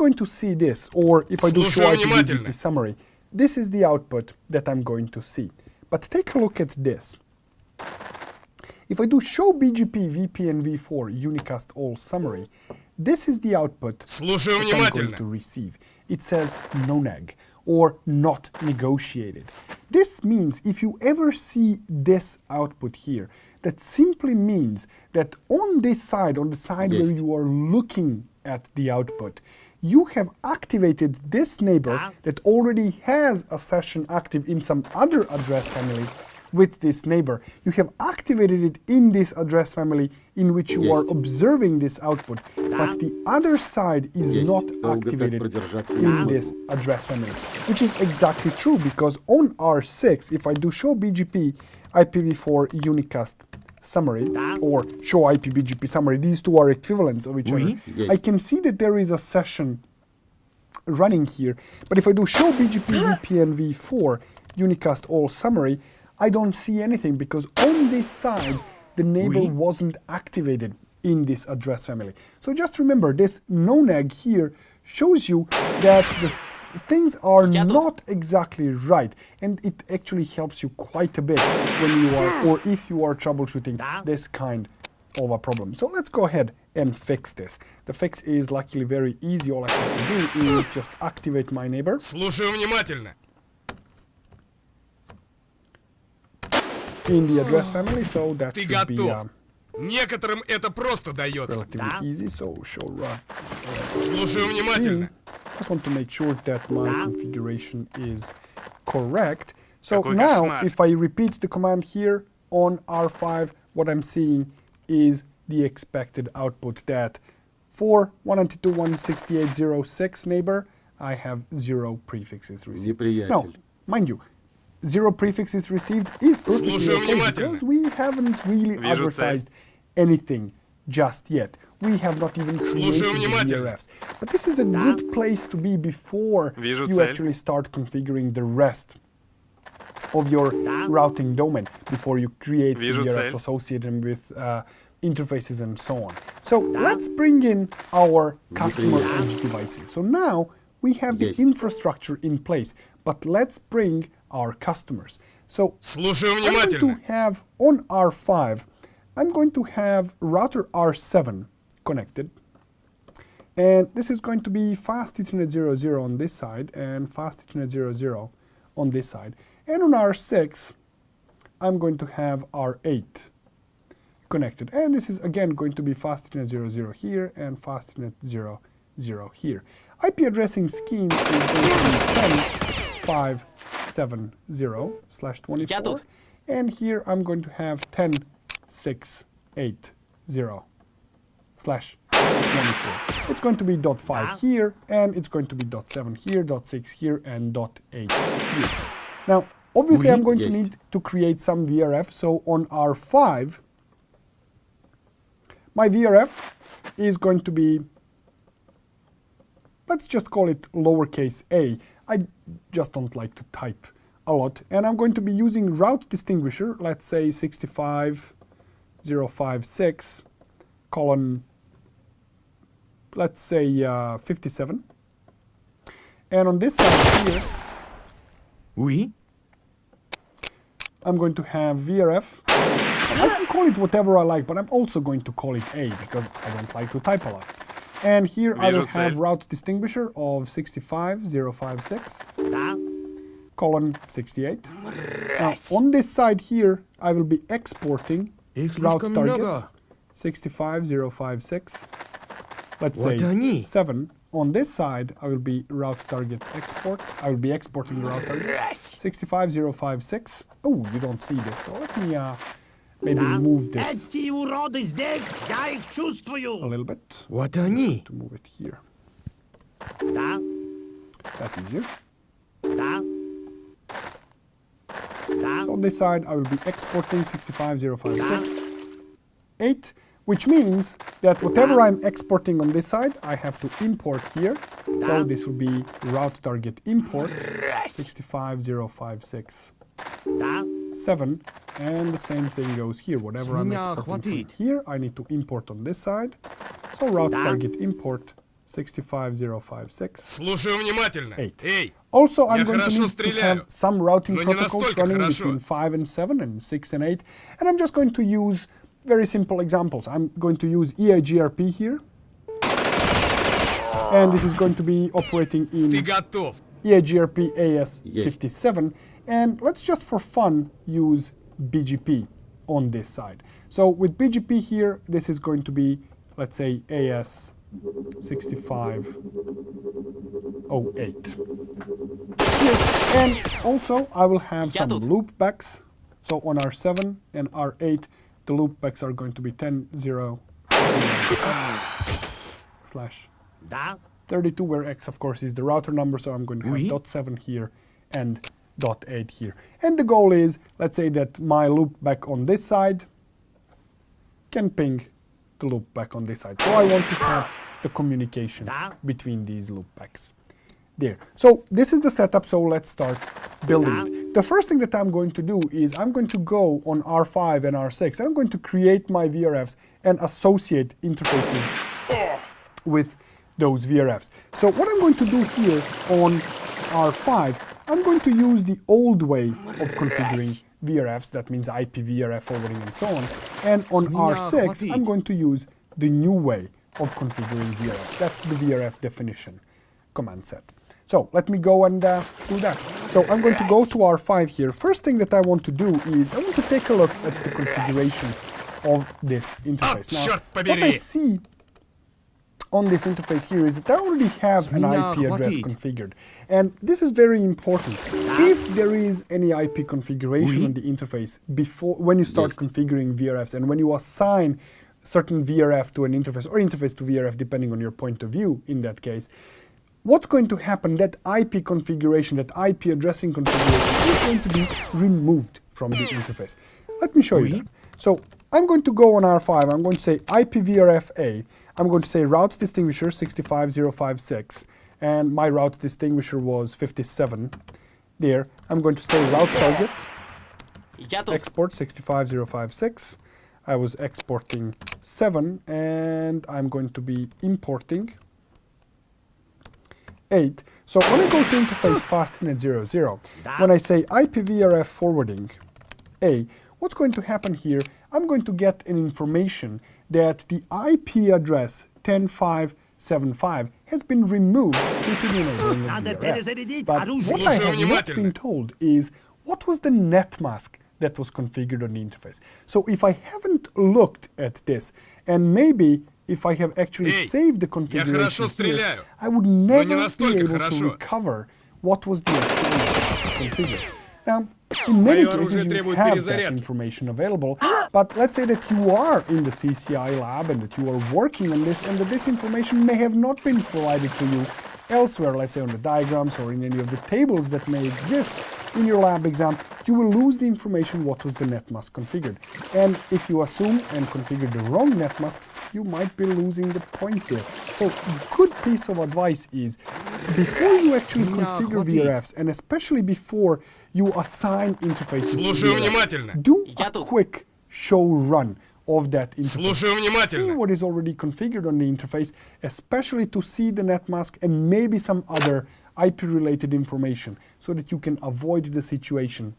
going to see this, or if I do show Слушаю IPBGP внимательно. summary, this is the output that I'm going to see. But take a look at this. If I do show BGP VPN-v4 unicast all summary, this is the output Слушаю that I'm going внимательно. to receive. It says no-neg, or not negotiated. This means if you ever see this output here, that simply means that on this side, on the side where you are looking at the output, you have activated this neighbor that already has a session active in some other address family with this neighbor. You have activated it in this address family in which you are observing this output, but the other side is not activated in this address family, which is exactly true, because on R6, if I do show BGP IPv4 unicast summary or show IPBGP summary, these two are equivalents of each other, I can see that there is a session running here. But if I do show BGP VPN v4 unicast all summary, I don't see anything, because on this side the neighbor wasn't activated in this address family. So just remember, this no-neg here shows you that the things are not exactly right, and it actually helps you quite a bit when you are, or if you are troubleshooting this kind of a problem. So let's go ahead and fix this. The fix is luckily very easy. All I have to do is just activate my neighbor. Слушаю внимательно. In the address family, so that Ты should be готов. Некоторым это просто дается. relatively easy. So show run. Слушаю внимательно. Just want to make sure that my configuration is correct. So Какой now, кошмар. if I repeat the command here on R5, what I'm seeing is the expected output that for 192.168.0.6 neighbor, I have 0 prefixes received. Now, mind you, 0 prefixes received is perfectly Слушаю okay, внимательно. because we haven't really Вижу advertised anything just yet. We have not even created Слушаю the внимательно. VRFs. But this is a good place to be before Вижу you цель. actually start configuring the rest of your routing domain, before you create the Вижу VRFs цель. associated with interfaces and so on. So let's bring in our customer edge devices. So now we have the infrastructure in place, but let's bring our customers. So Слушаю I'm going to внимательно. have on R5, I'm going to have router R7 connected. And this is going to be fast Ethernet 00 on this side and fast Ethernet 00 on this side. And on R6, I'm going to have R8 connected. And this is again going to be fast Ethernet 00 here and fast Ethernet 00 here. IP addressing scheme is going to be 10.570/24. And here I'm going to have 10.680/24. It's going to be .5 here, and it's going to be .7 here, .6 here, and .8 here. Now, obviously I'm going to need to create some VRF, so on R5, my VRF is going to be, let's just call it lowercase a. I just don't like to type a lot. And I'm going to be using route distinguisher, let's say 65056 colon, let's say 57. And on this side here, I'm going to have VRF. I can call it whatever I like, but I'm also going to call it A, because I don't like to type a lot. And here I will Вижу have цель. route distinguisher of 65056 colon 68. Now, on this side here, I will be exporting route target 65056. Let's say 7. On this side, I will be route target export. I will be exporting the route target 65056. Oh, you don't see this, so let me maybe move this Эти уроды здесь, я их a чувствую. little bit. Вот они. To move it here. Да, That's easier. да. Да, So on this side, I will be exporting 65056 8, which means that whatever I'm exporting on this side, I have to import here. So this will be route target import 65056 да. 7, and the same thing goes here. Whatever I'm меня exporting from хватит. here, I need to import on this side. So route target import 65056. Слушаю внимательно. 8. Эй, Also, I'm я going to хорошо need to стреляю, have some routing но не protocols настолько running хорошо. between 5 and 7 and 6 and 8. And I'm just going to use very simple examples. I'm going to use EIGRP here. And this is going to be operating ты in готов. EIGRP AS57. And let's just for fun use BGP on this side. So with BGP here, this is going to be, let's say, AS6508. And also, I will have some Ja2. loopbacks. So on R7 and R8, the loopbacks are going to be 10.0 slash Да. 32, where X, of course, is the router number. So I'm going to have Oui. .7 here and .8 here. And the goal is, let's say that my loopback on this side can ping the loopback on this side. So I want to have the communication between these loopbacks. There. So this is the setup, so let's start building it. The first thing that I'm going to do is I'm going to go on R5 and R6 and I'm going to create my VRFs and associate interfaces with those VRFs. So what I'm going to do here on R5, I'm going to use the old way of configuring VRFs, that means IP VRF forwarding and so on. And on R6, I'm going to use the new way of configuring VRFs. That's the VRF definition command set. So let me go and do that. So I'm going to go to R5 here. First thing that I want to do is I want to take a look at the configuration of this interface. Now, черт what побери! I see on this interface here is that I already have an IP address configured. And this is very important. If there is any IP configuration on the interface before, when you start configuring VRFs and when you assign certain VRF to an interface or interface to VRF, depending on your point of view in that case, what's going to happen, that IP configuration, that IP addressing configuration is going to be removed from the interface. Let me show you that. So I'm going to go on R5, I'm going to say IP VRF A, I'm going to say route distinguisher 65056, and my route distinguisher was 57. There, I'm going to say route target, Ja2. export 65056. I was exporting 7, and I'm going to be importing 8. So when I go to interface fastnet 00, when I say IPVRF forwarding A, what's going to happen here, I'm going to get an information that the IP address 10575 has been removed into the enabling of VRF. But what I have not been told is what was the net mask that was configured on the interface. So if I haven't looked at this, and maybe if I have actually saved the configuration here, I would never be able to recover what was the actual configured. Now, in many cases you have that information available, but let's say that you are in the CCI lab and that you are working on this and that this information may have not been provided to you elsewhere, let's say on the diagrams or in any of the tables that may exist in your lab exam, you will lose the information what was the net mask configured. And if you assume and configure the wrong net mask, you might be losing the points there. So good piece of advice is, before you actually configure VRFs, and especially before you assign interfaces to VRF, do a quick show run of that interface. See what is already configured on the interface, especially to see the net mask and maybe some other IP-related information, so that you can avoid the situation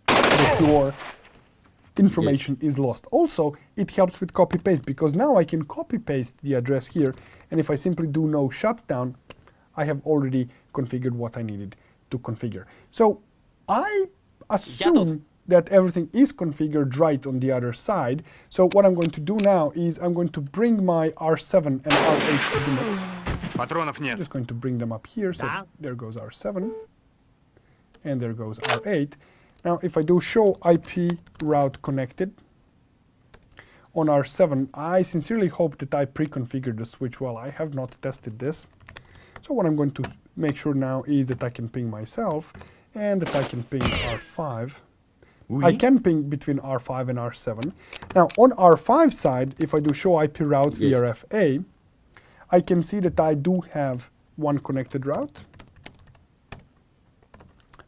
that your information is lost. Also, it helps with copy-paste, because now I can copy-paste the address here, and if I simply do no shutdown, I have already configured what I needed to configure. So I assume that everything is configured right on the other side. So what I'm going to do now is I'm going to bring my R7 and R8 to the mix. I'm just going to bring them up here. So there goes R7 and there goes R8. Now if I do show IP route connected on R7, I sincerely hope that I pre-configured the switch well. I have not tested this. So what I'm going to make sure now is that I can ping myself and that I can ping R5. I can ping between R5 and R7. Now on R5 side, if I do show IP route VRFA, I can see that I do have one connected route.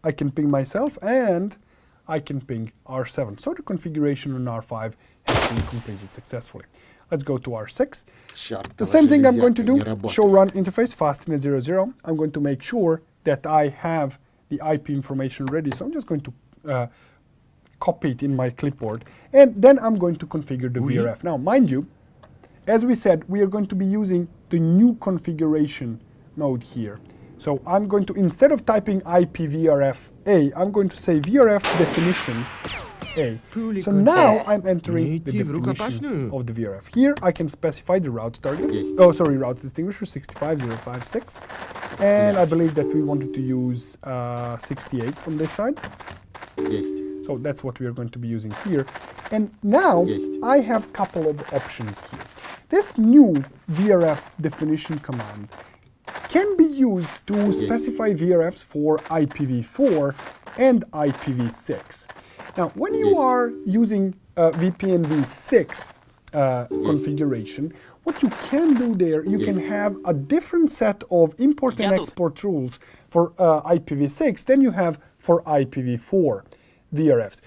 I can ping myself and I can ping R7. So the configuration on R5 has been completed successfully. Let's go to R6. Чёртова The same thing I'm going to железяка не do, работает. show run interface fastnet 00. I'm going to make sure that I have the IP information ready. So I'm just going to copy it in my clipboard. And then I'm going to configure the VRF. Now, mind you, as we said, we are going to be using the new configuration mode here. So I'm going to, instead of typing IPVRF A, I'm going to say VRF definition A. So now I'm entering the definition of the VRF. Here I can specify the route target. Oh, sorry, route distinguisher 65056. And I believe that we wanted to use 68 on this side. Есть. So that's what we are going to be using here. And now I have a couple of options here. This new VRF definition command can be used to specify VRFs for IPv4 and IPv6. Now, when you are using VPN v6 configuration, what you can do there, you can have a different set of import and export rules for IPv6 than you have for IPv4 VRFs.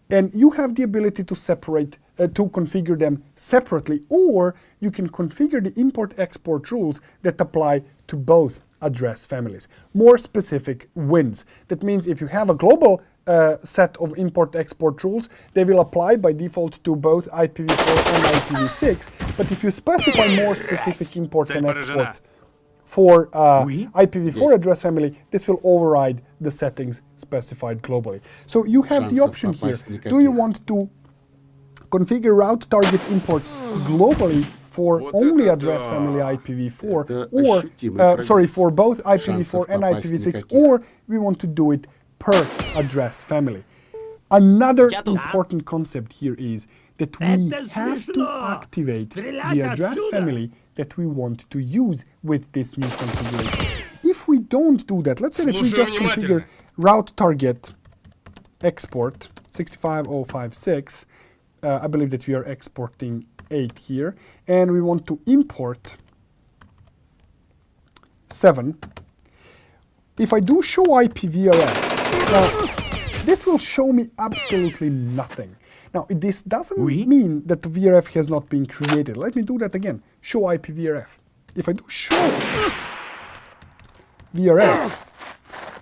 And you have the ability to separate, to configure them separately, or you can configure the import-export rules that apply to both address families. More specific wins. That means if you have a global set of import-export rules, they will apply by default to both IPv4 and IPv6. But if you specify more specific imports and exports for IPv4 address family, this will override the settings specified globally. So you have the option here. Do you want to configure route target imports globally for only address family IPv4, or sorry, for both IPv4 and IPv6, or we want to do it per address family? Another important concept here is that we have to activate the address family that we want to use with this new configuration. If we don't do that, let's say that we just configure route target export 65056. I believe that we are exporting 8 here, and we want to import 7. If I do show IPVRF, now this will show me absolutely nothing. Now, this doesn't mean that the VRF has not been created. Let me do that again. Show IPVRF. If I do show VRF,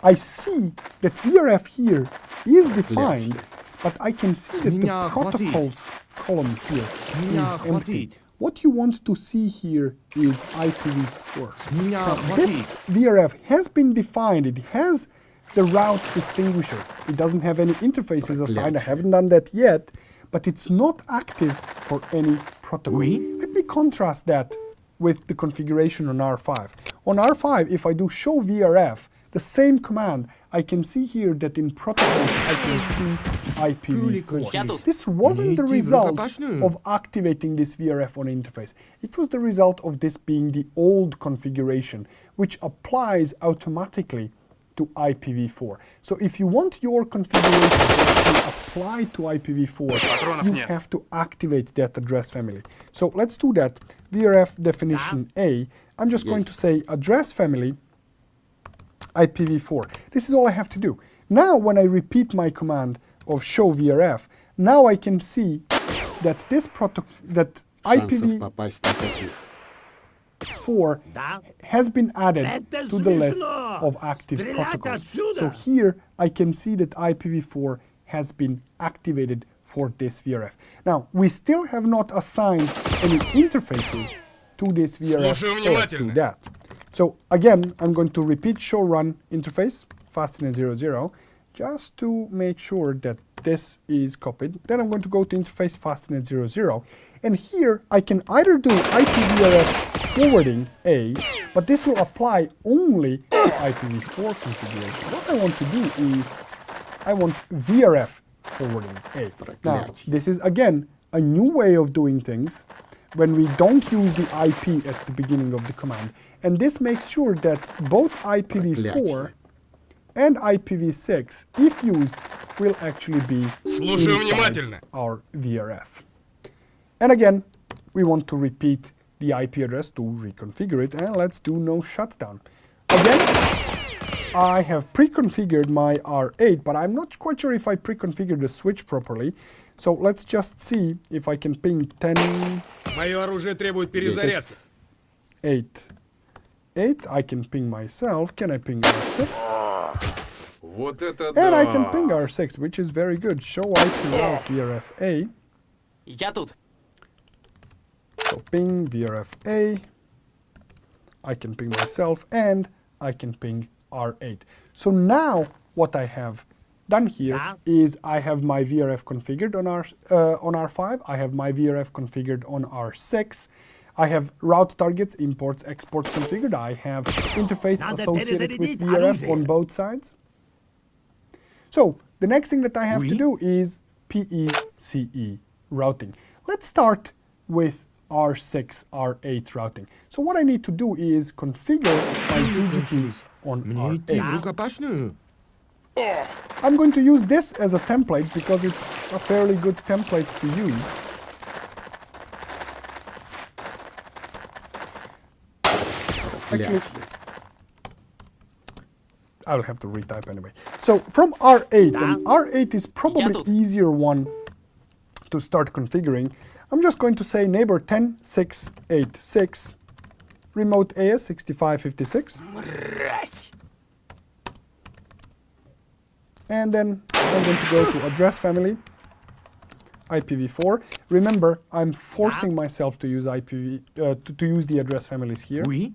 I see that VRF here is defined, but I can see that the protocols column here is empty. What you want to see here is IPv4. Now, this VRF has been defined. It has the route distinguisher. It doesn't have any interfaces assigned. I haven't done that yet, but it's not active for any protocol. Let me contrast that with the configuration on R5. On R5, if I do show VRF, the same command, I can see here that in protocols I can see IPv4. This wasn't the result of activating this VRF on interface. It was the result of this being the old configuration, which applies automatically to IPv4. So if you want your configuration to apply to IPv4, you have to activate that address family. So let's do that. VRF definition A. I'm just going to say address family IPv4. This is all I have to do. Now when I repeat my command of show VRF, now I can see that this protocol, that IPv4 has been added to the list of active protocols. So here I can see that IPv4 has been activated for this VRF. Now, we still have not assigned any interfaces to this VRF. So let's do that. So again, I'm going to repeat show run interface fastnet 00 just to make sure that this is copied. Then I'm going to go to interface fastnet 00, and here I can either do IPVRF forwarding A, but this will apply only to IPv4 configuration. What I want to do is I want VRF forwarding A. Now, this is again a new way of doing things when we don't use the IP at the beginning of the command. And this makes sure that both IPv4 and IPv6, if used, will actually be inside our VRF. And again, we want to repeat the IP address to reconfigure it, and let's do no shutdown. Again, I have pre-configured my R8, but I'm not quite sure if I pre-configured the switch properly. So let's just see if I can ping 10, Мое оружие требует перезарядки. 6, 8, 8. I can ping myself. Can I ping R6? Вот это And I да! can ping R6, which is very good. Show IP route VRFA. Я тут. So ping VRFA. I can ping myself, and I can ping R8. So now what I have done here is I have my VRF configured on R5. I have my VRF configured on R6. I have route targets, imports, exports configured. I have interface associated with VRF on both sides. So the next thing that I have to do is PECE routing. Let's start with R6, R8 routing. So what I need to do is configure my BGP on Мне идти в R8. рукопашную? I'm going to use this as a template because it's a fairly good template to use. Actually, I'll have to retype anyway. So from R8, and R8 is probably easier one to start configuring. I'm just going to say neighbor 10686, remote AS 6556. And then I'm going to go to address family, IPv4. Remember, I'm forcing myself to use to use the address families here. Oui.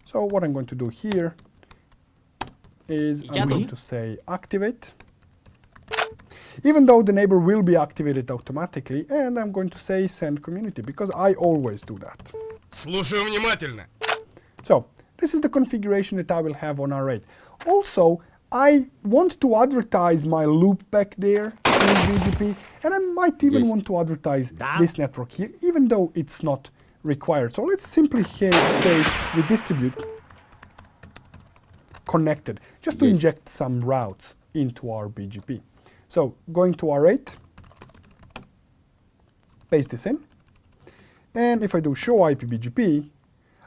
So what I'm going to do here is I'm going to say activate, even though the neighbor will be activated automatically, and I'm going to say send community because I always do that. Слушаю внимательно. So this is the configuration that I will have on R8. Also, I want to advertise my loop back there in BGP, and I might even want to advertise this network here, even though it's not required. So let's simply say we distribute connected, just to inject some routes into our BGP. So going to R8, paste this in, and if I do show IPBGP,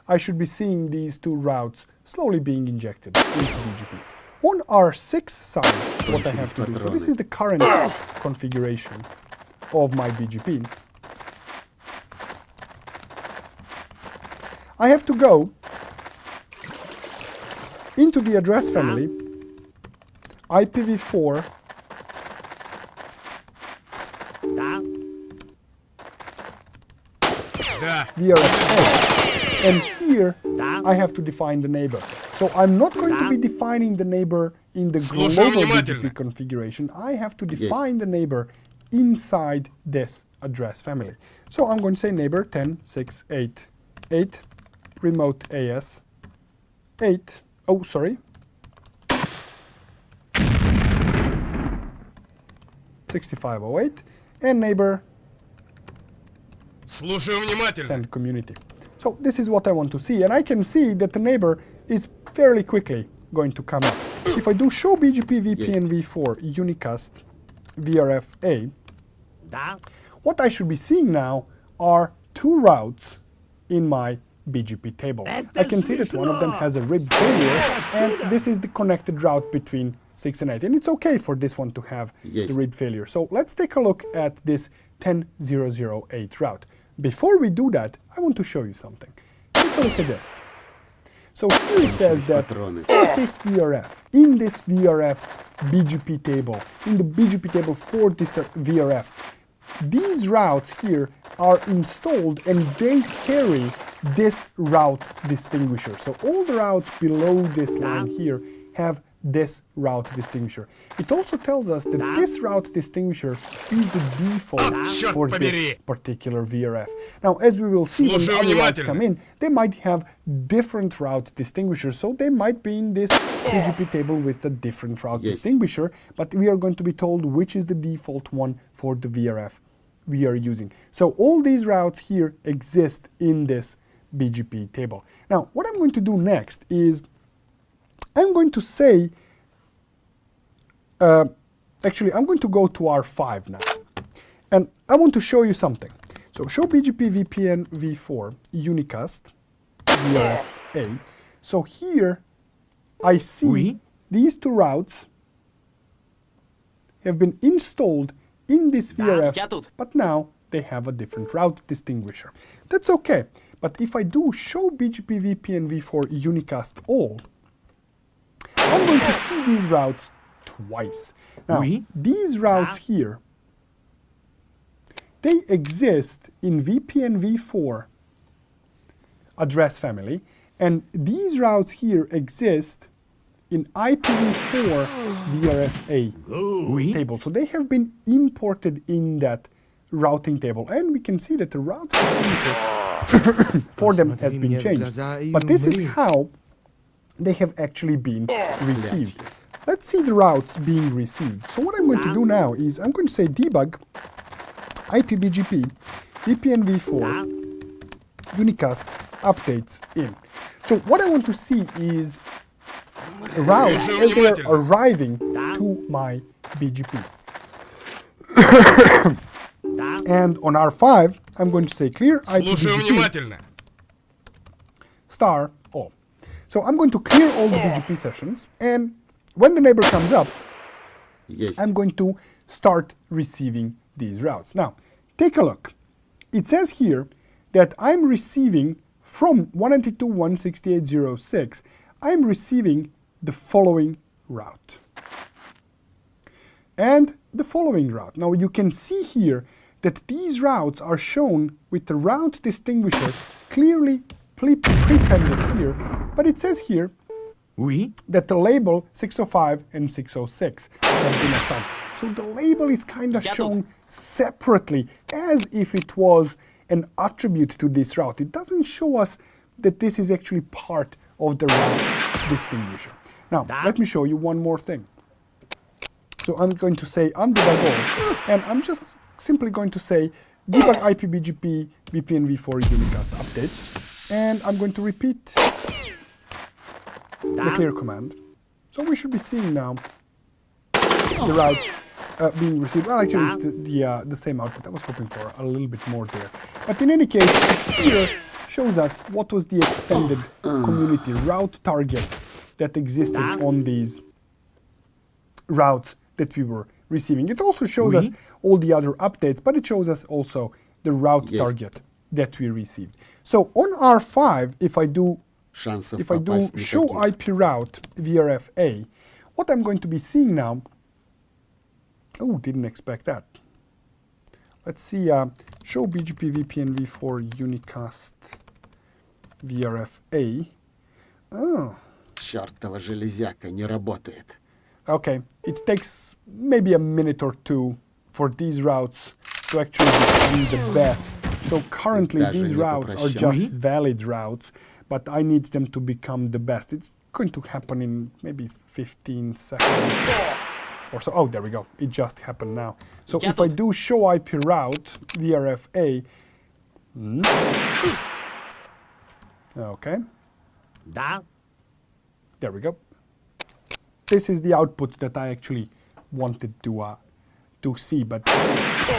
I should be seeing these two routes slowly being injected into BGP. On R6 side, what I have to do, so this is the current configuration of my BGP. I have to go into the address family, IPv4, VRFA, and here I have to define the neighbor. So I'm not going to be defining the neighbor in the global BGP configuration. I have to define the neighbor inside this address family. So I'm going to say neighbor 10688, remote AS 8, oh sorry, 6508, and neighbor Слушаю внимательно. send community. So this is what I want to see, and I can see that the neighbor is fairly quickly going to come up. If I do show BGP VPN v4 unicast VRFA, what I should be seeing now are two routes in my BGP table. I can see that one of them has a rib failure, and this is the connected route between 6 and 8. And it's okay for this one to have the rib failure. So let's take a look at this 10008 route. Before we do that, I want to show you something. Take a look at this. So here it says that for this VRF, in this VRF BGP table, in the BGP table for this VRF, these routes here are installed and they carry this route distinguisher. So all the routes below this line here have this route distinguisher. It also tells us that this route distinguisher is the default for this particular VRF. Now, as we will see when the other routes come in, they might have different route distinguishers, so they might be in this BGP table with a different route distinguisher, but we are going to be told which is the default one for the VRF we are using. So all these routes here exist in this BGP table. Now, what I'm going to do next is I'm going to say, actually, I'm going to go to R5 now. And I want to show you something. So show BGP VPN v4 unicast VRFA. So here I see Oui. these two routes have been installed in this VRF, ja2. but now they have a different route distinguisher. That's okay. But if I do show BGP VPN v4 unicast all, I'm going to see these routes twice. Now, Oui. these routes here, they exist in VPN v4 address family, and these routes here exist in IPv4 VRFA Oui. table. So they have been imported in that routing table, and we can see that the route for them has been changed. But this is how they have actually been received. Let's see the routes being received. So what I'm going to do now is I'm going to say debug IPBGP VPN v4 unicast updates in. So what I want to see is routes Слушаю as they are внимательно. arriving to my BGP. And on R5, I'm going to say clear Слушаю IPBGP внимательно. star all. So I'm going to clear all the BGP sessions, and when the neighbor comes up, Есть. I'm going to start receiving these routes. Now, take a look. It says here that I'm receiving from 192.168.0.6, I'm receiving the following route. And the following route. Now you can see here that these routes are shown with the route distinguisher clearly prepended here, but it says here Oui. that the label 605 and 606 have been assigned. So the label is kind of Ja2. shown separately as if it was an attribute to this route. It doesn't show us that this is actually part of the route distinguisher. Now, let me show you one more thing. So I'm going to say undebug all, and I'm just simply going to say debug IPBGP VPN v4 unicast updates, and I'm going to repeat the clear command. So we should be seeing now the routes being received. Well, actually, it's the same output. I was hoping for a little bit more there. But in any case, here shows us what was the extended community route target that existed on these routes that we were receiving. It also shows us all the other updates, but it shows us also the route Yes. target that we received. So on R5, if I do Шансов if I do попасть show никаких. IP route VRFA, what I'm going to be seeing now, oh, didn't expect that. Let's see, show BGP VPN v4 unicast VRFA. Oh, Чёртова железяка не работает. okay. It takes maybe a minute or two for these routes to actually become the best. So currently Даже these не routes are попрощался. just valid routes, but I need them to become the best. It's going to happen in maybe 15 seconds or so. Oh, there we go. It just happened now. So if I do show IP route VRFA, okay, Да. there we go. This is the output that I actually wanted to see, but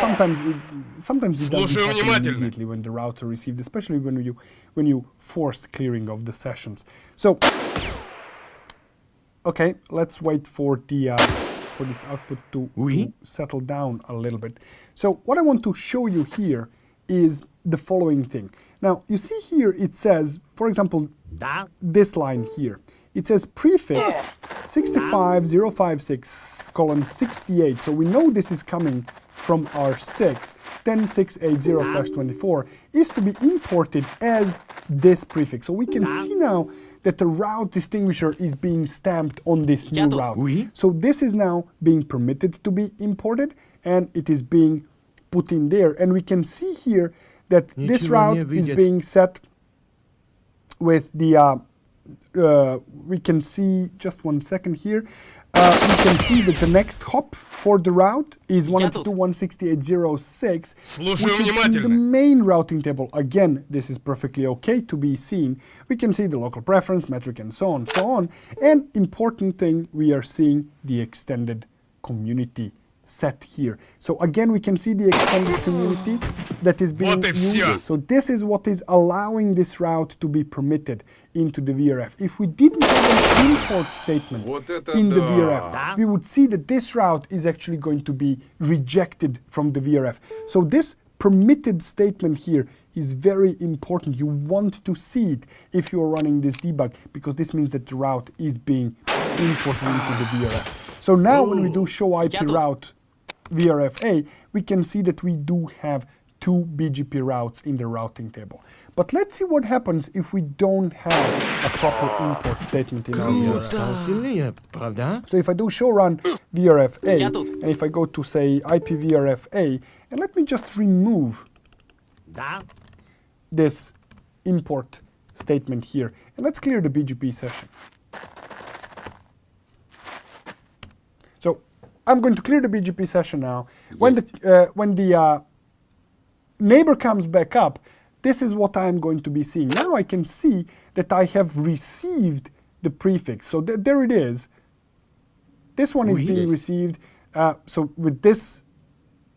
sometimes it doesn't Слушаю happen внимательно. immediately when the routes are received, especially when you forced clearing of the sessions. So, okay, let's wait for the for this output to settle down a little bit. So what I want to show you here is the following thing. Now you see here it says, for example, Да. this line here. It says prefix 65056:68. So we know this is coming from R6. 10680/24 is to be imported as this prefix. So we can see now that the route distinguisher is being stamped on this new Ja2. route. So this is now being permitted to be imported, and it is being put in there. And we can see here that this Ничего не route is видит. being set with the we can see, just one second here, we can see that the next hop for the route is 192.168.0.6, Слушаю which is in the внимательно. main routing table. Again, this is perfectly okay to be seen. We can see the local preference, metric, and so on, so on. And important thing, we are seeing the extended community set here. So again, we can see the extended community that is being Вот и всё. used. So this is what is allowing this route to be permitted into the VRF. If we didn't have an import statement Вот это in the да. VRF, we would see that this route is actually going to be rejected from the VRF. So this permitted statement here is very important. You want to see it if you're running this debug, because this means that the route is being imported into the VRF. So now when we do show IP Ja2. route VRFA, we can see that we do have two BGP routes in the routing table. But let's see what happens if we don't have a proper import statement in our VRF. Стал сильнее, правда? So if I do show run VRFA, Ja2. and if I go to say IP VRFA, and let me just remove Да. this import statement here, and let's clear the BGP session. So I'm going to clear the BGP session now. When the neighbor comes back up, this is what I'm going to be seeing. Now I can see that I have received the prefix. So there it is. This one is Oui. being received. So with this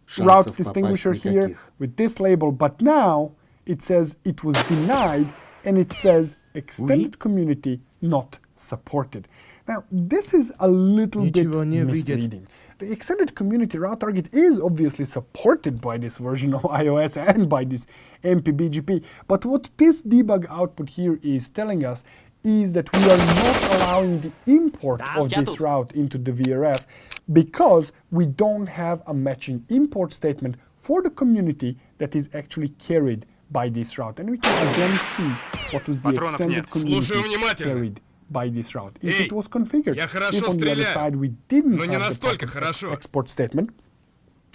Шансов route попасть distinguisher here, никаких. with this label, but now it says it was denied, and it says extended community not supported. Now this is a little bit Ничего не выйдет. misleading. The extended community route target is obviously supported by this version of iOS and by this MPBGP, but what this debug output here is telling us is that we are not allowing the import of this route into the VRF because we don't have a matching import statement for the community that is actually carried by this route. And we can again see what was the Патронов extended нет. Слушаю community внимательно. carried by this route. If Эй, it was configured, я хорошо if on the other стреляю, side we didn't но не have the настолько proper хорошо. export statement,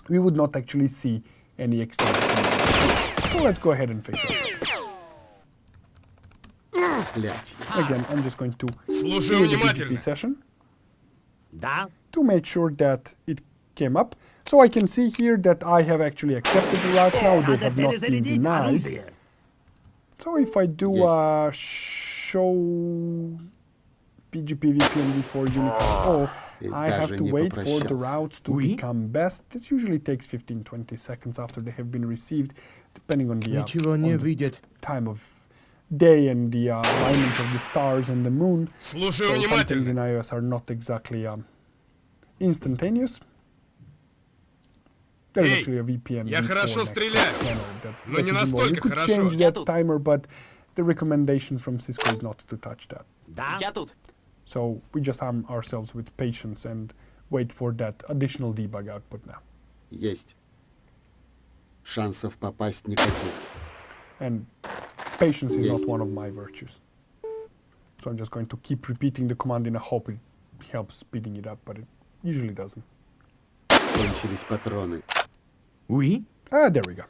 we would not actually see any extended community. So let's go ahead and fix it. Блядь. Again, I'm just going to Слушаю clear the внимательно. BGP session Да. to make sure that it came up. So I can see here that I have actually accepted the routes now. They Надо have not been перезарядить denied. оружие. So if I do Есть. show BGP VPN before Unicast all, И I have даже to не wait for the попрощался. routes to Oui. become best. This usually takes 15-20 seconds after they have been received, depending on the, Ничего on не the выйдет. time of day and the alignment of the stars and the moon. Слушаю So some things внимательно. in iOS are not exactly instantaneous. There's Эй, actually a VPN я v4 хорошо next стреляю, scanner that но that не is involved. We настолько could хорошо. change Я that тут. timer, but the recommendation from Cisco is not to touch that. Да. Я тут. So we just arm ourselves with patience and wait for that additional debug output now. Есть. Шансов попасть никаких. And patience is not Есть. one of my virtues. So I'm just going to keep repeating the command in a hope it helps speeding it up, but it usually doesn't. Кончились патроны. Oui. There we go.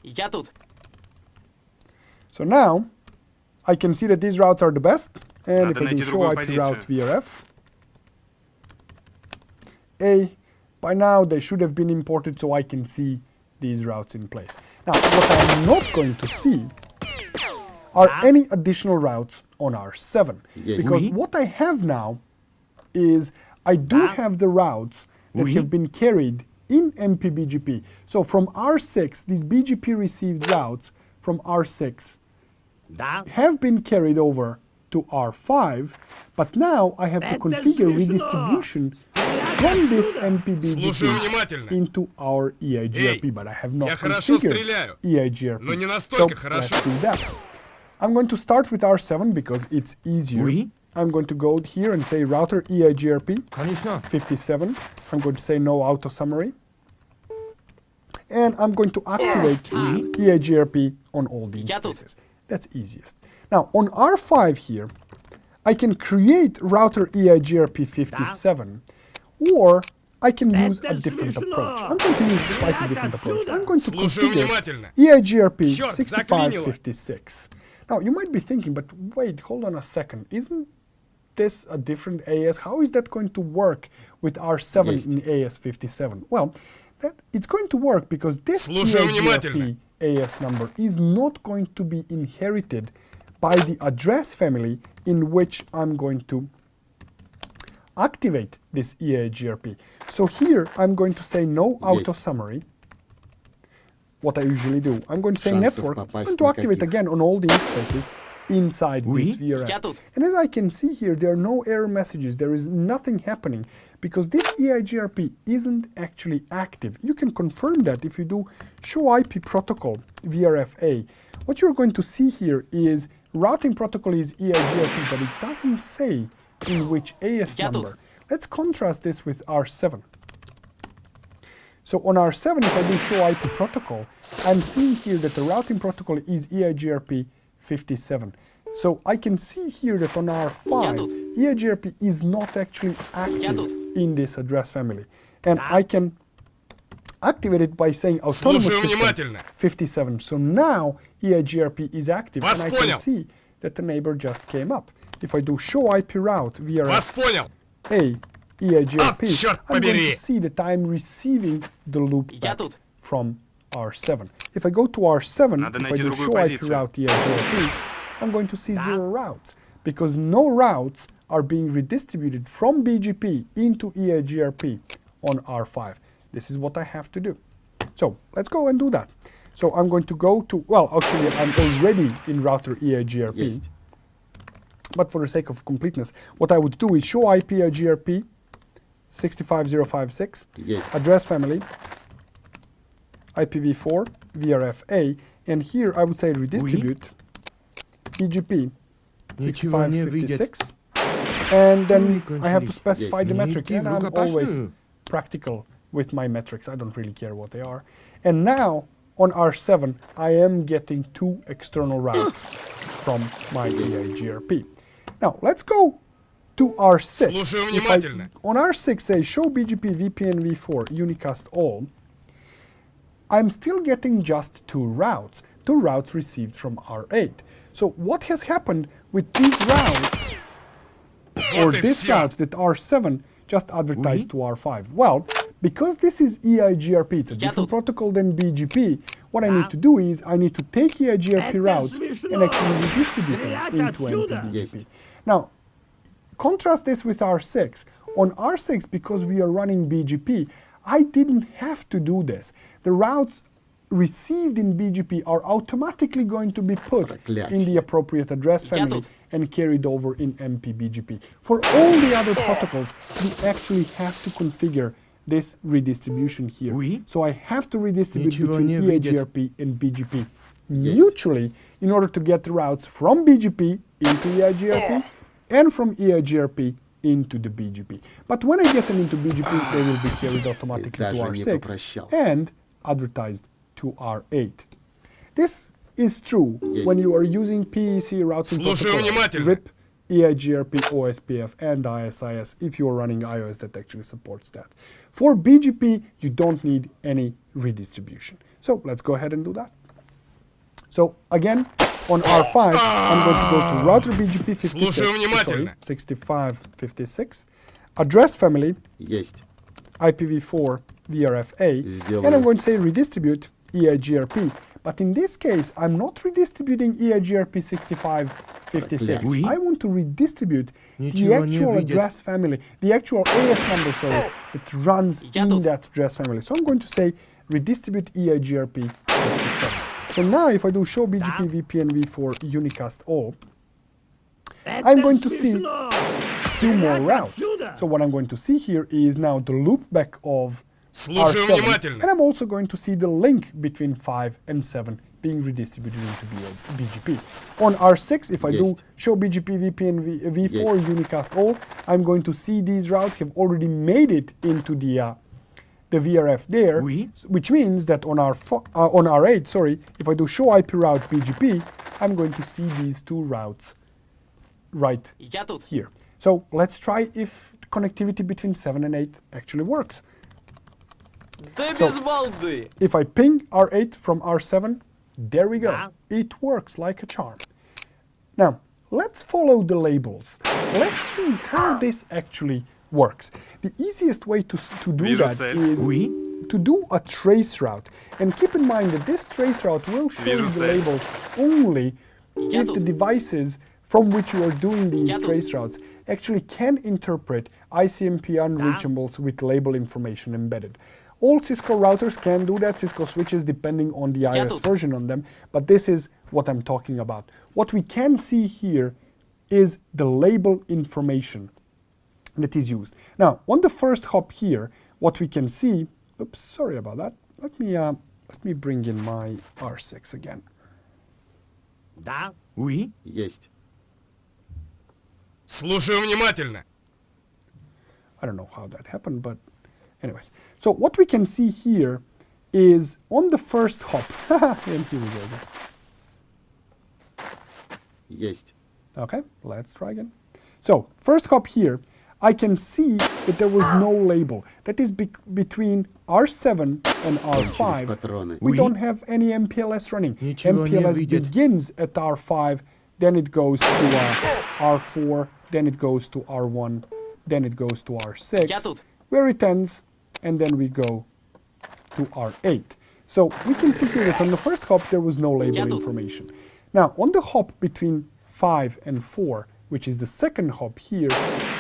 Я тут. So now I can see that these routes are the best. And Надо if I do найти show другую IP позицию. route VRF, by now they should have been imported so I can see these routes in place. Now, what I'm not going to see are any additional routes on R7. Yes. Because Oui. what I have now is I do have the routes that Oui. have been carried in MPBGP. So from R6, these BGP received routes from R6 Да. have been carried over to R5, but now I have to Это configure смешно. redistribution from this Слушаю MPBGP внимательно. into our EIGRP, Эй, but I have not я хорошо configured стреляю, EIGRP. но не So настолько let's хорошо. do that. I'm going to start with R7 because it's easier. Oui. I'm going to go here and say router EIGRP Конечно. 57. I'm going to say no auto summary. And I'm going to activate EIGRP on all the Я тут. interfaces. That's easiest. Now on R5 here, I can create router EIGRP 57, or I can use a different approach. I'm going to use a slightly different approach. I'm going to Слушаю configure внимательно. EIGRP Черт, 6556. Now you might be thinking, but wait, hold on a second. Isn't this a different AS? How is that going to work with R7 Есть. in AS57? Well, it's going to work because this Слушаю EIGRP внимательно. AS number is not going to be inherited by the address family in which I'm going to activate this EIGRP. So here I'm going to say no auto summary. What I usually do, I'm going to say Шансов network. I'm попасть going to activate никаких. again on all the interfaces inside this VRF. Я тут. And as I can see here, there are no error messages. There is nothing happening because this EIGRP isn't actually active. You can confirm that if you do show IP protocol VRFA. What you're going to see here is routing protocol is EIGRP, but it doesn't say in which AS Я тут. number. Let's contrast this with R7. So on R7, if I do show IP protocol, I'm seeing here that the routing protocol is EIGRP 57. So I can see here that on R5, EIGRP is not actually active in this address family. And I can activate it by saying autonomous Слушаю system внимательно. 57. So now EIGRP is active Вас and I can понял. see that the neighbor just came up. If I do show IP route Вас VRF понял. A EIGRP, черт I'm going побери. to see that I'm receiving the loop Я back тут. from R7. If I go to R7, Надо if I найти do другую show IP позицию. route EIGRP, I'm going to see 0 routes because no routes are being redistributed from BGP into EIGRP on R5. This is what I have to do. So let's go and do that. So I'm going to go to, well, actually I'm already in router EIGRP. Есть. But for the sake of completeness, what I would do is show IP IGRP 65056, Есть. address family, IPv4, VRFA, and here I would say redistribute BGP Ничего не видит. 6556, and then Ну и I have to кончились. specify the Не metric, иди в and I'm always рукопашную. practical with my metrics. I don't really care what they are. And now on R7, I am getting 2 external routes from my EIGRP. Now let's go to R6. Слушаю If I, внимательно. on R6 say show BGP VPN v4 unicast all, I'm still getting just 2 routes received from R8. So what has happened with these routes, or Вот и this всё. route that R7 just advertised to R5? Well, because this is EIGRP, it's a different protocol than BGP, what I need to do is I need to take EIGRP routes and actually redistribute them into MPBGP. Now, contrast this with R6. On R6, because we are running BGP, I didn't have to do this. The routes received in BGP are automatically going to be put in the appropriate address family and carried over in MPBGP. For all the other protocols, you actually have to configure this redistribution here. Oui. So I have to redistribute Ничего between не видит. EIGRP and BGP mutually in order to get the routes from BGP into EIGRP and from EIGRP into the BGP. But when I get them into BGP, they will be carried automatically to даже не R6 попрощался. and advertised to R8. This is true when you are using PEC routing Слушаю protocol, внимательно. RIP, EIGRP, OSPF, and ISIS if you're running iOS that actually supports that. For BGP, you don't need any redistribution. So let's go ahead and do that. So again, on R5, I'm going to go to router BGP 56, Слушаю внимательно. 6556, address family, Есть. IPv4 VRFA, Сделаю. and I'm going to say redistribute EIGRP. But in this case, I'm not redistributing EIGRP 6556. Oui. I want to redistribute the Ничего не actual видит. address family, the actual AS number, sorry, that runs Я in тут. that address family. So I'm going to say redistribute EIGRP 57. So now if I do show BGP VPN v4 unicast all, I'm going to see few more routes. So what I'm going to see here is now the loopback of Слушаю R7, внимательно. and I'm also going to see the link between 5 and 7 being redistributed into BGP. On R6, if I do Есть. show BGP VPN v4 unicast all, I'm going to see these routes have already made it into the VRF there, Oui. which means that on R8, sorry, if I do show IP route BGP, I'm going to see these 2 routes right Я тут. here. So let's try if connectivity between 7 and 8 actually works. Да So- без балды. If I ping R8 from R7, there we go. Ah. It works like a charm. Now, let's follow the labels. Let's see how this actually works. The easiest way to do Вижу that цель. is Oui. to do a trace route. And keep in mind that this trace route will show Вижу you the цель. labels only Я if the тут. devices from which you are doing these trace routes actually can interpret ICMP unreachables with label information embedded. All Cisco routers can do that, Cisco switches depending on the iOS version on them, but this is what I'm talking about. What we can see here is the label information that is used. Now, on the first hop here, what we can see, oops, sorry about that. Let me bring in my R6 again. Да? Oui? Есть. Слушаю внимательно. I don't know how that happened, but anyways. So what we can see here is on the first hop, and here we go again. Есть. Okay, let's try again. So first hop here, I can see that there was no label. That is between R7 and R5. патроны. We Oui. don't have any MPLS running. Ничего не MPLS видит. begins at R5, then it goes to R4, then it goes to R1, then it goes to R6, Я тут. where it ends, and then we go to R8. So we can see here that on the first hop there was no label Я тут. information. Now on the hop between 5 and 4, which is the second hop here,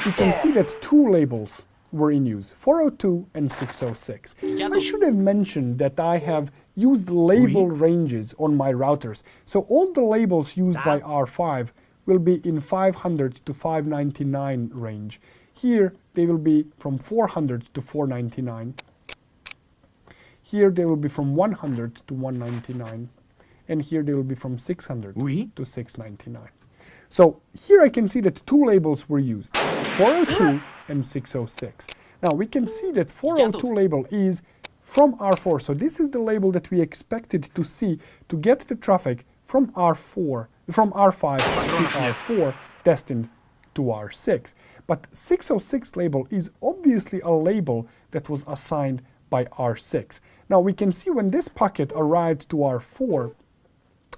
we can see that two labels were in use, 402 and 606. I should have mentioned that I have used label ranges on my routers. So all the labels used by R5 will be in 500 to 599 range. Here they will be from 400 to 499. Here they will be from 100 to 199. And here they will be from 600 Oui. to 699. So here I can see that two labels were used, 402 and 606. Now we can see that 402 label is from R4. So this is the label that we expected to see to get the traffic from R5 to R4 destined to R6. But 606 label is obviously a label that was assigned by R6. Now we can see when this packet arrived to R4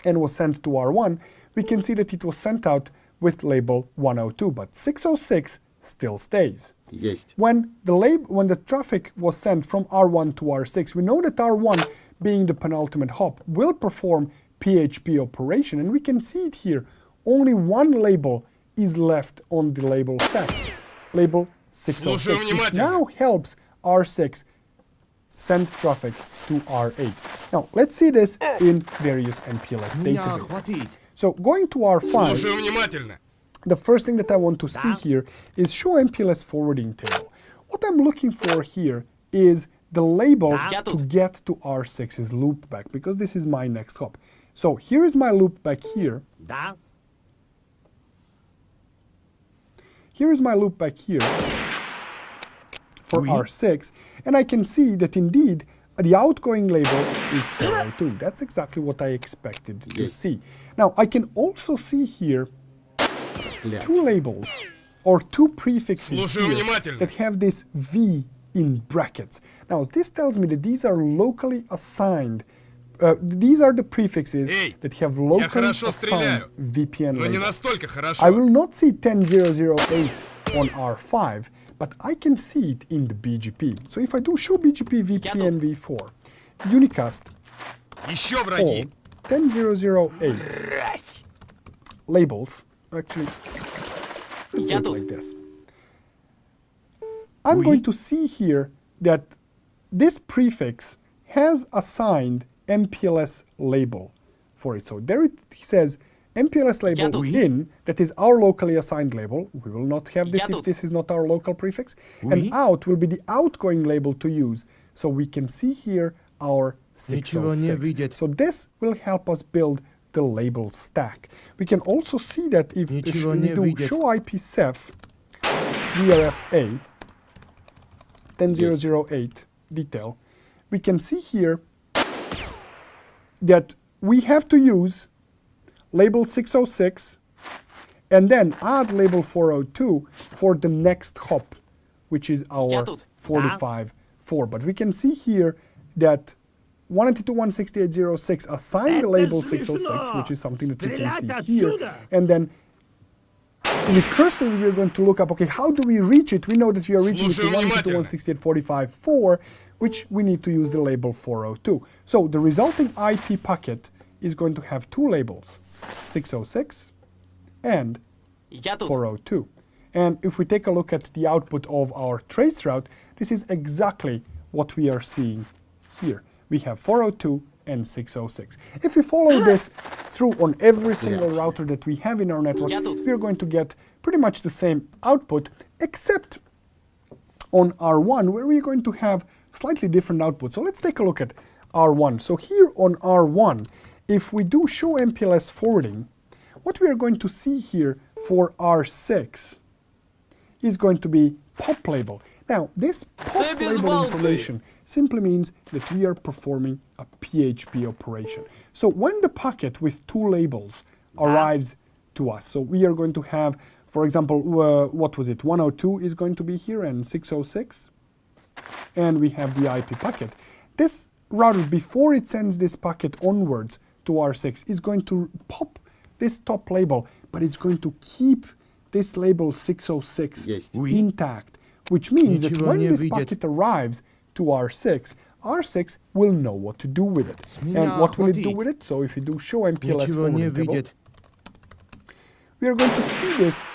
and was sent to R1, we can see that it was sent out with label 102, but 606 still stays. Есть. When the traffic was sent from R1 to R6, we know that R1, being the penultimate hop, will perform PHP operation, and we can see it here. Only one label is left on the label stack, label 606, which now helps R6 send traffic to R8. Now, let's see this in various MPLS Меня databases. хватит. So going to R5, Слушаю внимательно. the first thing that I want to see here is show MPLS forwarding table. What I'm looking for here is the label to get to R6's loopback, because this is my next hop. So here is my loopback here. Да? Here is my loopback here for Oui. R6, and I can see that indeed the outgoing label is 402. That's exactly what I expected to Yes. see. Now I can also see here two Проклятие. labels or two prefixes Слушаю here внимательно. that have this V in brackets. Now this tells me that these are locally assigned. These are the prefixes Эй, that have Я locally хорошо assigned стреляю, VPN но не labels. настолько I хорошо. will not see 10008 on R5, but I can see it in the BGP. So if I do show BGP VPN v4, unicast Еще all враги. 10008 labels, actually, let's do Я it тут. like this. I'm going to see here that this prefix has assigned MPLS label for it. So there it says MPLS label тут. in, that is our locally assigned label. We will not have this Я if тут. this is not our local prefix. Oui. And out will be the outgoing label to use. So we can see here our Ничего не 606. видит. So this will help us build the label stack. We can also see that if Ничего we не do видит. show IPsef VRFA 10008 detail, we can see here that we have to use label 606 and then add label 402 for the next hop, which is our Я тут. 45.4. But we can see here that 192.168.06 assigned the label 606, which is something that we can see here. And then recursively, we're going to look up, okay, how do we reach it? We know that we are reaching it to Слушаю внимательно. 192.168.45.4, which we need to use the label 402. So the resulting IP packet is going to have two labels, 606 and Я тут. 402. And if we take a look at the output of our trace route, this is exactly what we are seeing here. We have 402 and 606. If we follow this through on every single router that we have in our network, we are going to get pretty much the same output, except on R1, where we're going to have slightly different output. So let's take a look at R1. So here on R1, if we do show MPLS forwarding, what we are going to see here for R6 is going to be pop label. Now, this pop label information simply means that we are performing a PHP operation. So when the packet with two labels arrives to us, so we are going to have, for example, what was it? 102 is going to be here and 606. And we have the IP packet. This router, before it sends this packet onwards to R6, is going to pop this top label, but it's going to keep this label 606 intact, which means that when this packet arrives to R6, R6 will know what to do with it. And what will it do with it? So if we do show MPLS forwarding table, we are going to see this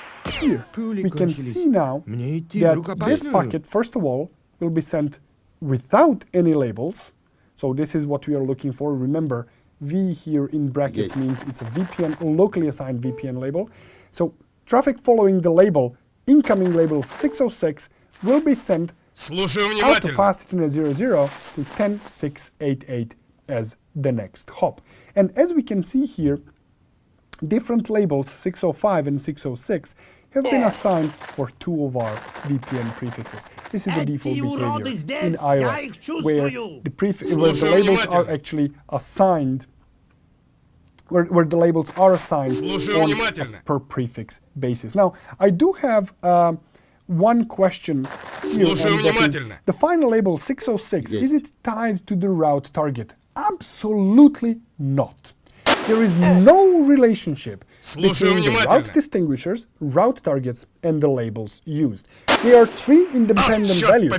here. We can see now that this packet, first of all, will be sent without any labels. So this is what we are looking for. Remember, V here in brackets means it's a VPN, locally assigned VPN label. So traffic following the label, incoming label 606, will be sent out to fast Ethernet 00 to 10688 as the next hop. And as we can see here, different labels 605 and 606 have been assigned for two of our VPN prefixes. This is the default behavior in iOS, where the labels are actually assigned, where the labels are assigned on a per prefix basis. Now, I do have one question here, and that is, the final label 606, is it tied to the route target? Absolutely not. There is no relationship between the route distinguishers, route targets, and the labels used. There are three independent values.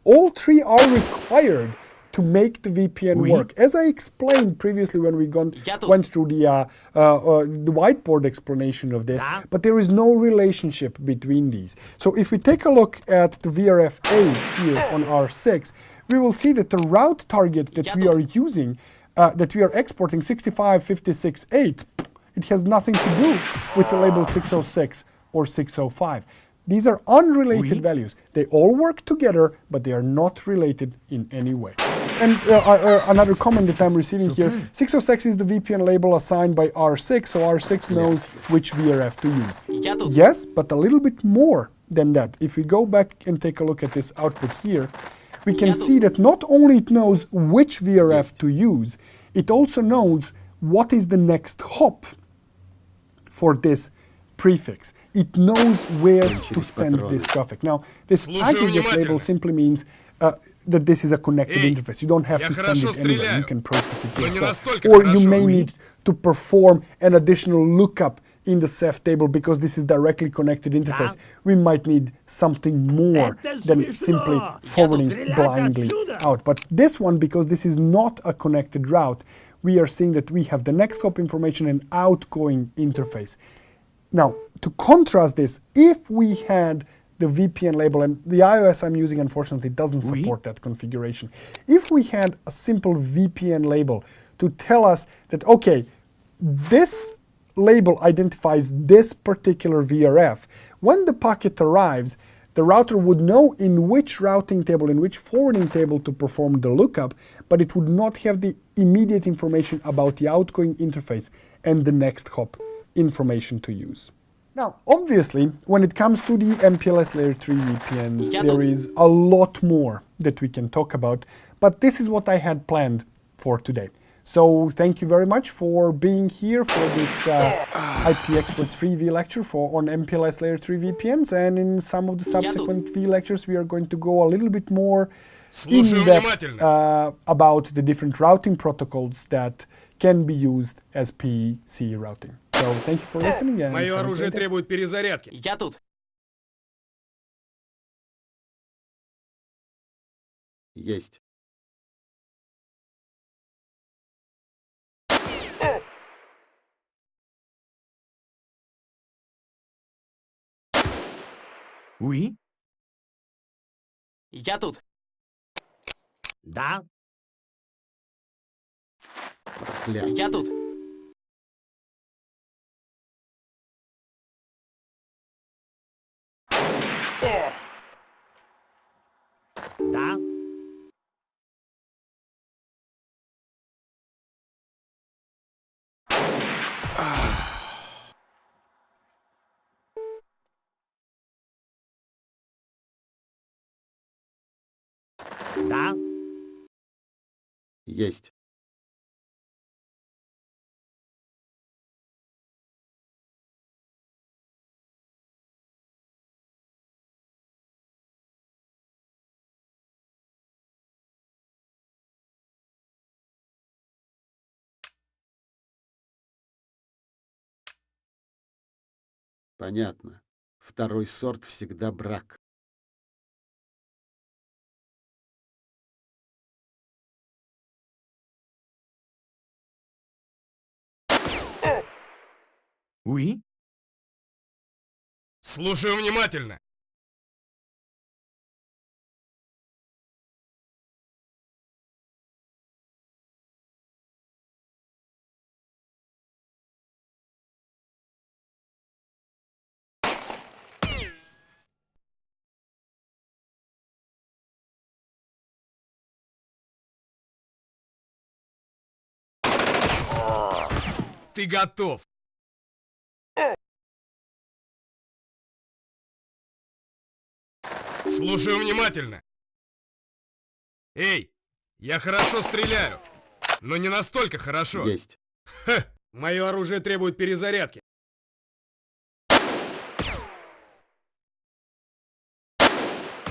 All three are required to make the VPN work. As I explained previously when we went through the whiteboard explanation of this, but there is no relationship between these. So if we take a look at the VRF-A here on R6, we will see that the route target that we are using, that we are exporting 65568, it has nothing to do with the label 606 or 605. These are unrelated values. They all work together, but they are not related in any way. And another comment that I'm receiving here, 606 is the VPN label assigned by R6, so R6 knows which VRF to use. Yes, but a little bit more than that. If we go back and take a look at this output here, we can see that not only it knows which VRF to use, it also knows what is the next hop for this prefix. It knows where to send this traffic. Now, this aggregate label simply means that this is a connected interface. You don't have to send it anywhere. You can process it yourself. Or you may need to perform an additional lookup in the Ceph table because this is directly connected interface. We might need something more than simply forwarding blindly out. But this one, because this is not a connected route, we are seeing that we have the next hop information and outgoing interface. Now, to contrast this, if we had the VPN label, and the iOS I'm using unfortunately doesn't support that configuration. If we had a simple VPN label to tell us that, okay, this label identifies this particular VRF, when the packet arrives, the router would know in which routing table, in which forwarding table to perform the lookup, but it would not have the immediate information about the outgoing interface and the next hop information to use. Now, obviously, when it comes to the MPLS Layer 3 VPNs, there is a lot more that we can talk about, but this is what I had planned for today. So thank you very much for being here for this IP Experts free V-lecture on MPLS Layer 3 VPNs, and in some of the subsequent V-lectures we are going to go a little bit more in depth about the different routing protocols that can be used as PEC routing. So thank you for listening. And мое оружие требует перезарядки. Я тут. Есть. Oui. Я тут. Да. Проклятие. Я тут. Да. Да. Есть. Понятно. Второй сорт всегда брак. Oui. Слушаю внимательно. Ты готов. Слушаю внимательно. Эй, я хорошо стреляю, но не настолько хорошо. Есть. Ха, мое оружие требует перезарядки.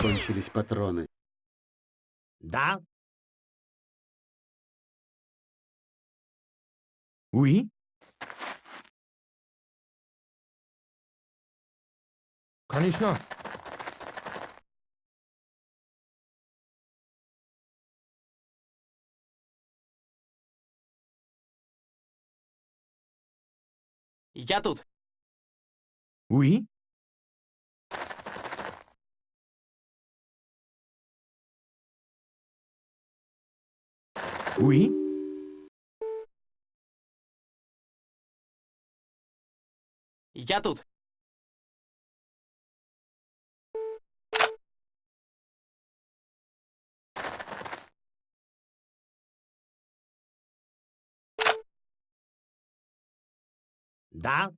Кончились патроны. Да. Oui. Конечно. Я тут. Oui. Oui. Я тут. Да.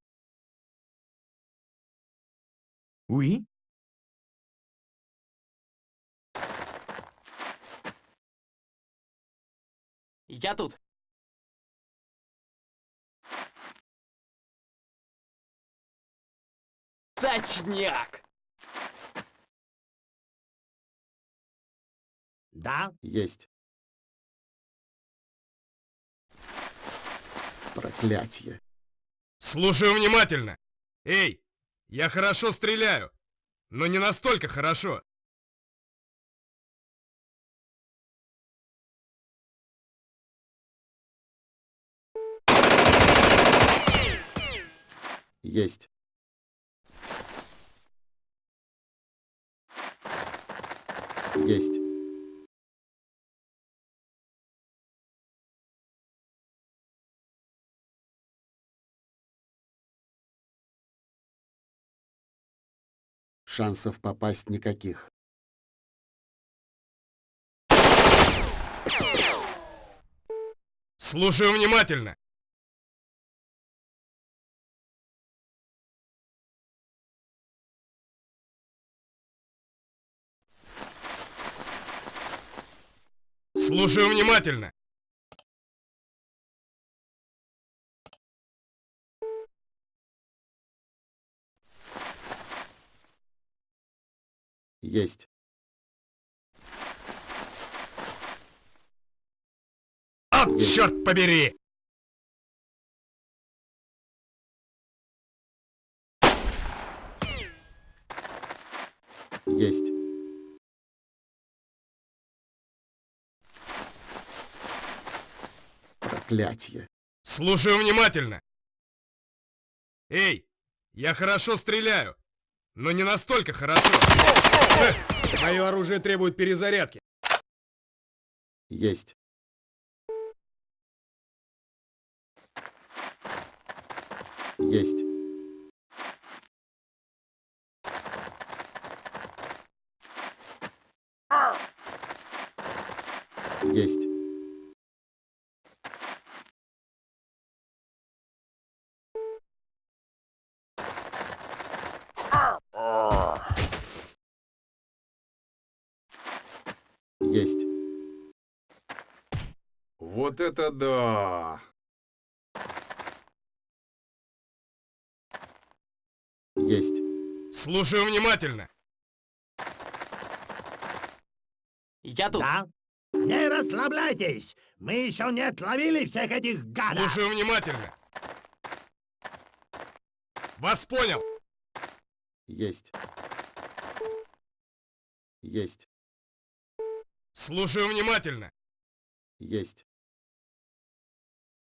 Oui. Я тут. Точняк! Да. Есть. Проклятие. Слушаю внимательно. Эй, я хорошо стреляю, но не настолько хорошо. Есть. Есть. Шансов попасть никаких. Слушаю внимательно. Слушаю внимательно. Есть. От, черт побери! Есть. Проклятие. Слушаю внимательно. Эй, я хорошо стреляю, но не настолько хорошо. Мое оружие требует перезарядки. Есть. Есть. Есть. Есть. Вот это да! Есть. Слушаю внимательно. Я тут. Да? Не расслабляйтесь! Мы еще не отловили всех этих гадов! Слушаю внимательно. Вас понял. Есть. Есть. Слушаю внимательно. Есть.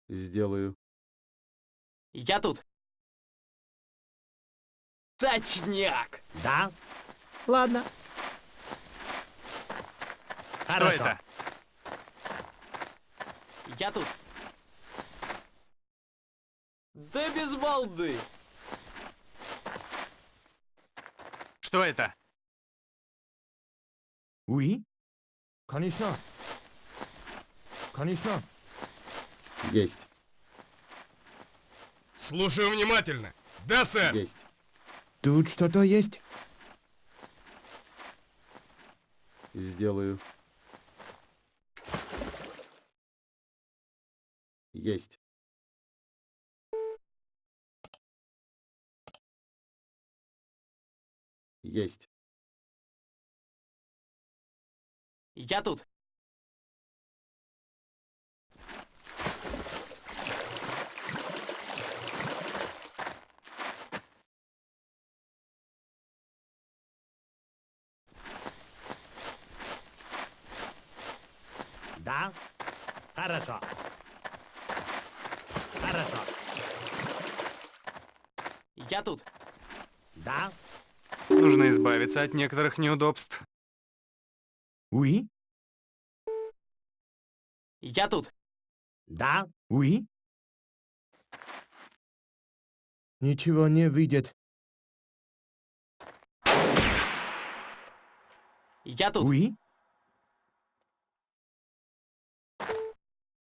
Сделаю. Я тут. Точняк! Да? Ладно. Что Хорошо. это? Я тут. Да без балды! Что это? Oui? Конечно. Конечно. Есть. Слушаю внимательно. Да, сэр. Есть. Тут что-то есть? Сделаю. Есть. Есть. Я тут. Да? Хорошо. Хорошо. Я тут. Да? Нужно избавиться от некоторых неудобств. Oui? Я тут. Да? Oui? Ничего не выйдет. Я тут. Oui?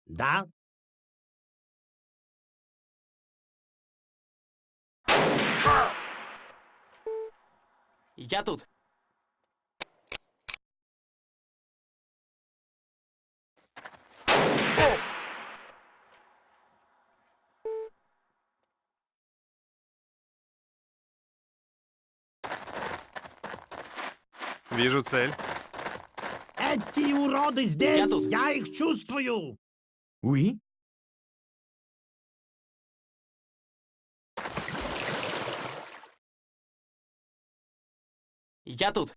Да? Я тут. Вижу цель. Эти уроды здесь! Я тут. Я их чувствую! Oui? Я тут.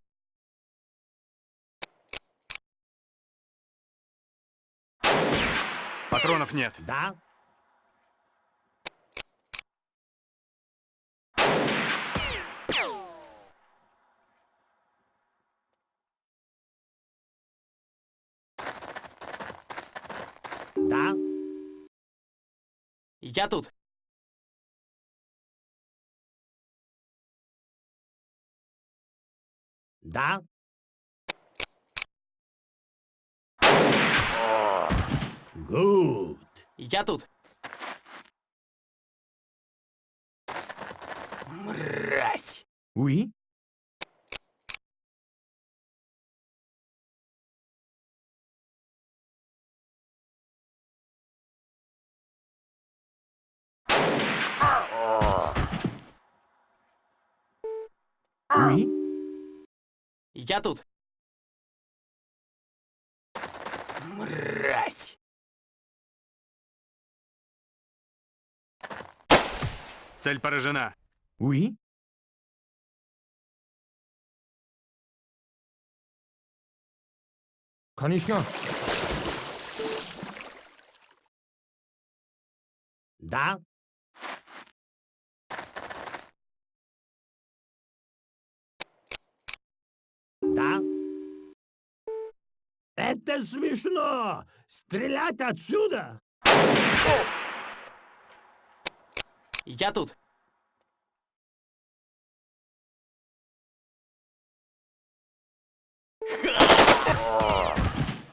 Патронов нет. Да? Да? Я тут. Да? Good. Я тут. Мразь! Oui? Oui? Я тут. Мразь! Цель поражена. Oui? Конечно. Да? Это смешно! Стрелять отсюда? Я тут.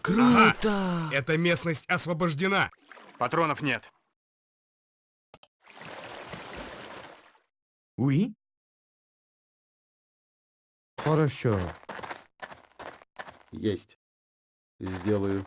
Круто! Эта местность освобождена. Патронов нет. Oui? Хорошо. Есть. Сделаю.